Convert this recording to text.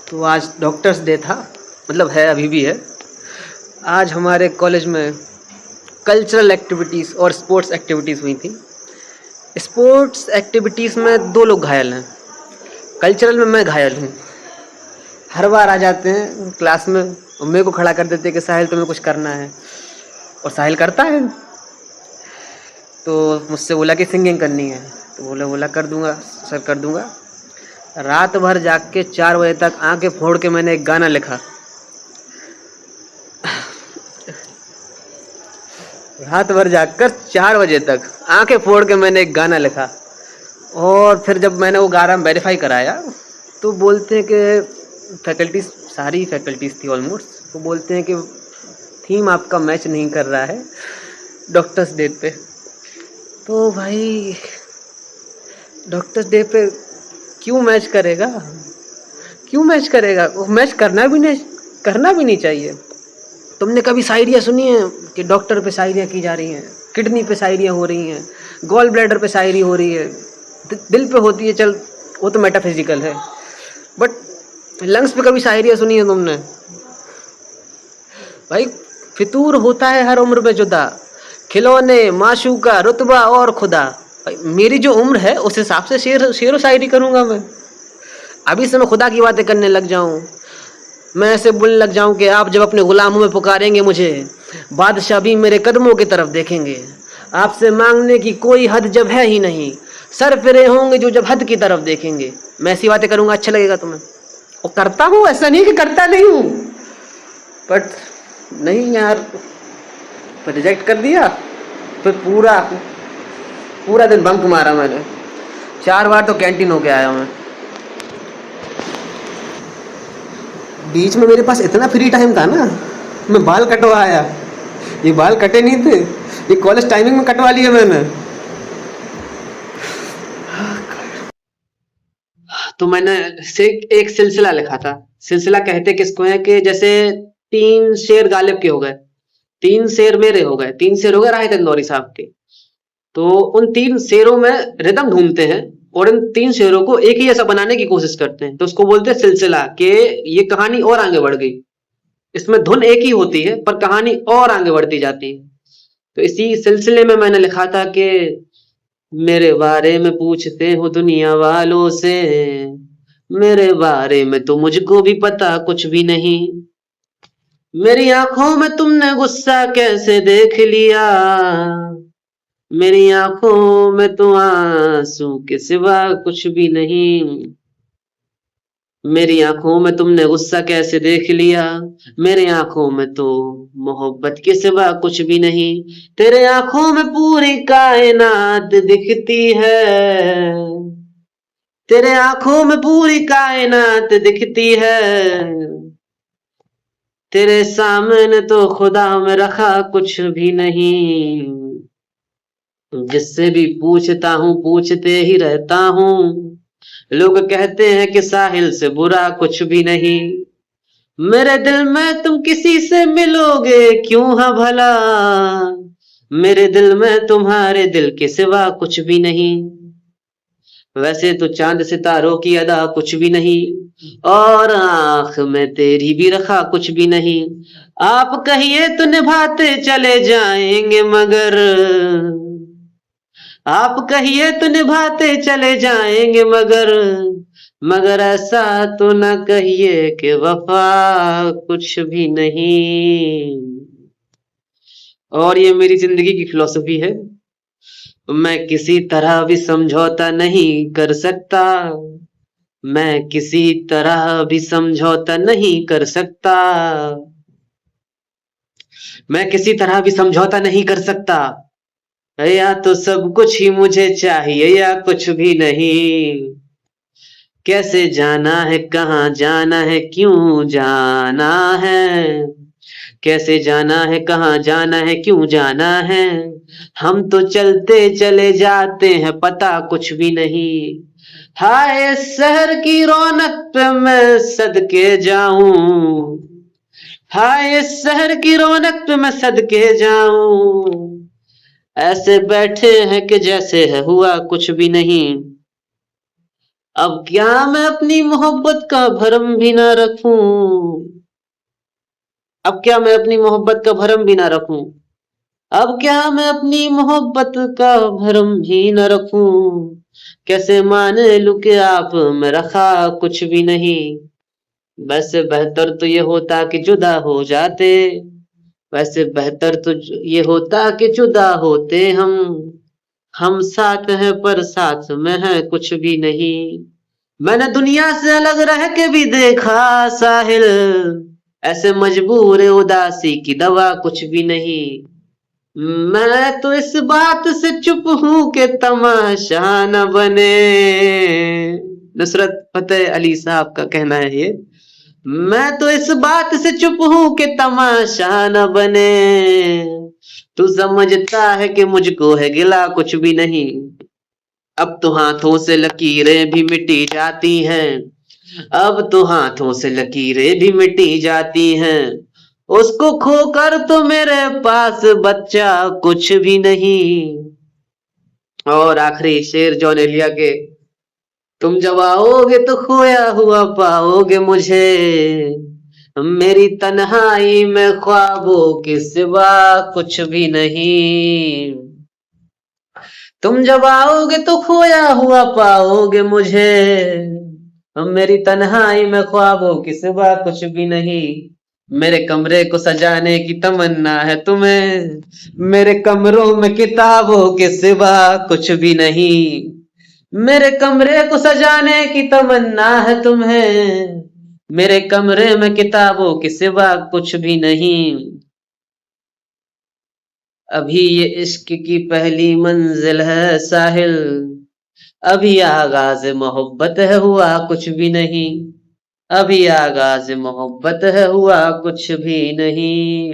तो आज doctors day था, मतलब है, अभी भी है। आज हमारे कॉलेज में कल्चरल एक्टिविटीज़ और स्पोर्ट्स एक्टिविटीज़ हुई थी। स्पोर्ट्स एक्टिविटीज़ में 2 लोग घायल हैं, कल्चरल में मैं घायल हूँ। हर बार आ जाते हैं क्लास में और मेरे को खड़ा कर देते हैं कि साहिल तुम्हें कुछ करना है, और साहिल करता है। तो मुझसे बोला कि सिंगिंग करनी है, तो बोला कर दूंगा सर, कर दूंगा। रात भर जाग के 4 बजे तक आंखें फोड़ के मैंने एक गाना लिखा। रात भर जागकर 4 बजे तक आंखें फोड़ के मैंने एक गाना लिखा। और फिर जब मैंने वो गाना वेरीफाई कराया तो बोलते हैं कि फैकल्टीज, सारी फैकल्टीज थी ऑलमोस्ट, तो बोलते हैं कि थीम आपका मैच नहीं कर रहा है डॉक्टर्स डे पे। तो भाई डॉक्टर्स डे पे क्यों मैच करेगा, क्यों मैच करेगा? वो मैच करना भी नहीं चाहिए। तुमने कभी शायरियाँ सुनी है कि डॉक्टर पे शायरियाँ की जा रही हैं, किडनी पे शायरियाँ हो रही हैं, गॉल ब्लैडर पे शायरी हो रही है, दिल पे होती है, चल वो तो मेटाफिजिकल है, बट लंग्स पे कभी शायरियाँ सुनी है तुमने? भाई फितूर होता है हर उम्र में जुदा, खिलौने माशूका रुतबा और खुदा। भाई मेरी जो उम्र है उस हिसाब से शेर व शायरी करूँगा मैं। अभी से मैं खुदा की बातें करने लग जाऊँ, मैं ऐसे बोलने लग जाऊं कि आप जब अपने गुलामों में पुकारेंगे मुझे, बादशाह भी मेरे कदमों की तरफ देखेंगे। आपसे मांगने की कोई हद जब है ही नहीं, सर फिरे होंगे जो जब हद की तरफ देखेंगे। मैं ऐसी बातें करूंगा, अच्छा लगेगा तुम्हें? और करता हूँ, ऐसा नहीं कि करता नहीं हूँ, बट नहीं यार, रिजेक्ट कर दिया। फिर पूरा पूरा दिन बंक मारा मैंने, 4 बार तो कैंटीन होके आया मैं। बीच में मेरे पास इतना फ्री टाइम था ना, मैं बाल कटवा आया। ये बाल कटे नहीं थे, ये कॉलेज टाइमिंग में कटवा लिए मैंने। तो मैंने से एक सिलसिला लिखा था। सिलसिला कहते किसको है कि जैसे 3 शेर गालिब के हो गए, 3 शेर मेरे हो गए, 3 शेर हो गए राहित इंदौरी साहब के। तो उन 3 शेरों में रिदम ढूंढते हैं और इन 3 शेरों को एक ही ऐसा बनाने की कोशिश करते हैं, तो उसको बोलते हैं सिलसिला। कि ये कहानी और आगे बढ़ गई, इसमें धुन एक ही होती है पर कहानी और आगे बढ़ती जाती है। तो इसी सिलसिले में मैंने लिखा था कि मेरे बारे में पूछते हो दुनिया वालों से, मेरे बारे में तो मुझको भी पता कुछ भी नहीं। मेरी आंखों में तुमने गुस्सा कैसे देख लिया, मेरी आंखों में तो आंसू के सिवा कुछ भी नहीं। मेरी आंखों में तुमने गुस्सा कैसे देख लिया, मेरी आंखों में तो मोहब्बत के सिवा कुछ भी नहीं। तेरे आंखों में पूरी कायनात दिखती है, तेरे आंखों में पूरी कायनात दिखती है। तेरे सामने तो खुदा में रखा कुछ भी नहीं। जिससे भी पूछता हूँ पूछते ही रहता हूँ, लोग कहते हैं कि साहिल से बुरा कुछ भी नहीं। मेरे दिल में तुम किसी से मिलोगे क्यों है भला, मेरे दिल में तुम्हारे दिल के सिवा कुछ भी नहीं। वैसे तो चांद सितारों की अदा कुछ भी नहीं, और आंख में तेरी भी रखा कुछ भी नहीं। आप कहिए तो निभाते चले जाएंगे मगर, आप कहिए तो निभाते चले जाएंगे मगर, मगर ऐसा तो न कहिए कि वफा कुछ भी नहीं। और ये मेरी जिंदगी की फिलॉसफी है। मैं किसी तरह भी समझौता नहीं कर सकता, मैं किसी तरह भी समझौता नहीं कर सकता, मैं किसी तरह भी समझौता नहीं कर सकता। या तो सब कुछ ही मुझे चाहिए या कुछ भी नहीं। कैसे जाना है, कहाँ जाना है, क्यों जाना है, कैसे जाना है, कहाँ जाना है, क्यों जाना है। हम तो चलते चले जाते हैं पता कुछ भी नहीं। हाय इस शहर की रौनक पे मैं सदके जाऊं, हाय इस शहर की रौनक पे मैं सदके जाऊं। ऐसे बैठे हैं कि जैसे है हुआ कुछ भी नहीं। अब क्या मैं अपनी मोहब्बत का भरम भी ना रखूं, अब क्या मैं अपनी मोहब्बत का भरम भी ना रखूं, अब क्या मैं अपनी मोहब्बत का भरम भी न रखूं, कैसे मान लूं कि आप में रखा कुछ भी नहीं, वैसे बेहतर तो ये होता कि जुदा हो जाते, वैसे बेहतर तो ये होता कि जुदा होते हम साथ हैं पर साथ में है कुछ भी नहीं, मैंने दुनिया से अलग रह के भी देखा साहिल, ऐसे मजबूर उदासी की दवा कुछ भी नहीं, मैं तो इस बात से चुप हूं कि तमाशा न बने। नुसरत फतेह अली साहब का कहना है ये। मैं तो इस बात से चुप हूं कि तमाशा न बने, तू समझता है कि मुझको है गिला कुछ भी नहीं, अब तो हाथों से लकीरें भी मिटी जाती हैं, अब तो हाथों से लकीरें भी मिटी जाती हैं, उसको खोकर तो मेरे पास बच्चा कुछ भी नहीं। और आखिरी शेर जॉन एलिया के, तुम जब आओगे तो खोया हुआ पाओगे मुझे, मेरी तन्हाई में ख्वाबों के सिवा कुछ भी नहीं, तुम जब आओगे तो खोया हुआ पाओगे मुझे, मेरी तन्हाई में ख्वाबों के सिवा कुछ भी नहीं, मेरे कमरे को सजाने की तमन्ना है तुम्हें, मेरे कमरों में किताबों के सिवा कुछ भी नहीं, मेरे कमरे को सजाने की तमन्ना है तुम्हें, मेरे कमरे में किताबों के सिवा कुछ भी नहीं, अभी ये इश्क की पहली मंजिल है साहिल, अभी आगाज मोहब्बत है हुआ कुछ भी नहीं, अभी आगाज मोहब्बत है हुआ कुछ भी नहीं।